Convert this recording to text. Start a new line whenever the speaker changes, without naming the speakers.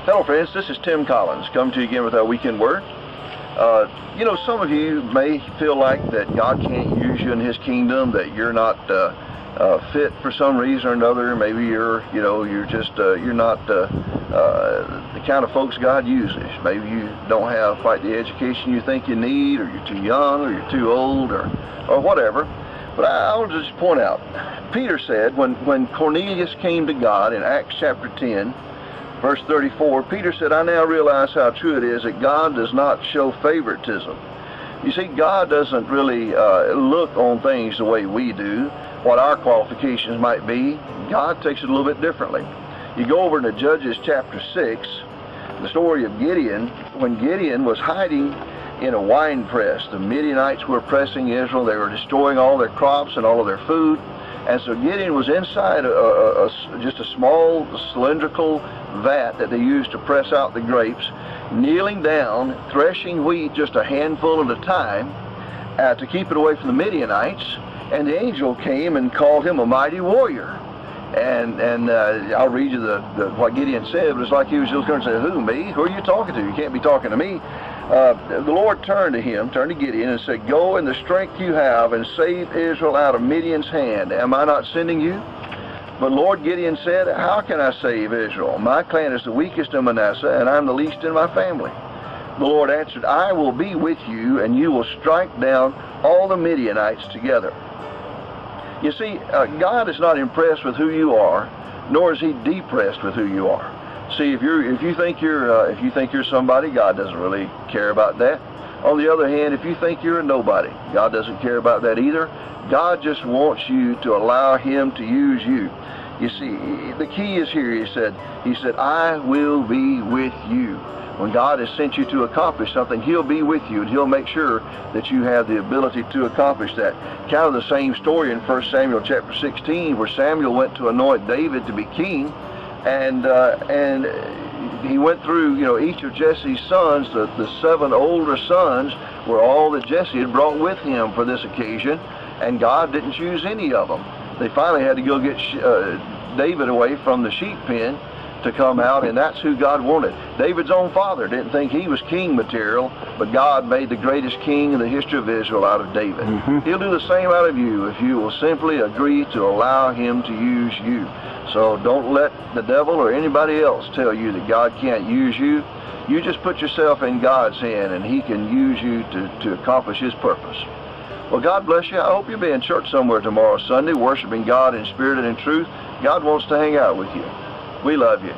Hello friends, this is Tim Collins, coming to you again with our weekend word. You know, some of you may feel like that God can't use you in His kingdom, that you're not fit for some reason or another. Maybe you're not the kind of folks God uses. Maybe you don't have quite the education you think you need, or you're too young, or you're too old, or whatever. But I want to just point out, Peter said when Cornelius came to God in Acts chapter 10, verse 34, Peter said, "I now realize how true it is that God does not show favoritism." You see, God doesn't really look on things the way we do, what our qualifications might be. God takes it a little bit differently. You go over to Judges chapter 6, the story of Gideon. When Gideon was hiding in a wine press, the Midianites were oppressing Israel. They were destroying all their crops and all of their food. And so Gideon was inside just a small cylindrical vat that they used to press out the grapes, kneeling down, threshing wheat just a handful at a time to keep it away from the Midianites. And the angel came and called him a mighty warrior. And I'll read you what Gideon said. It was like he was just going to say, "Who, me? Who are you talking to? You can't be talking to me." The Lord turned to Gideon and said, "Go in the strength you have and save Israel out of Midian's hand. Am I not sending you?" But Lord, Gideon said, "How can I save Israel? My clan is the weakest in Manasseh, and I'm the least in my family." The Lord answered, "I will be with you, and you will strike down all the Midianites together." You see, God is not impressed with who you are, nor is He depressed with who you are. See, if you think you're somebody, God doesn't really care about that. On the other hand, if you think you're a nobody, God doesn't care about that either. God just wants you to allow Him to use you. You see, the key is here. He said, "I will be with you." When God has sent you to accomplish something, He'll be with you, and He'll make sure that you have the ability to accomplish that. Kind of the same story in 1 Samuel chapter 16, where Samuel went to anoint David to be king, and he went through, each of Jesse's sons. The 7 older sons were all that Jesse had brought with him for this occasion, and God didn't choose any of them. They finally had to go get David away from the sheep pen to come out, and that's who God wanted. David's own father didn't think he was king material, but God made the greatest king in the history of Israel out of David. He'll do the same out of you if you will simply agree to allow Him to use you. So don't let the devil or anybody else tell you that God can't use you. You just put yourself in God's hand, and He can use you to accomplish His purpose. Well, God bless you. I hope you'll be in church somewhere tomorrow, Sunday, worshiping God in spirit and in truth. God wants to hang out with you. We love you.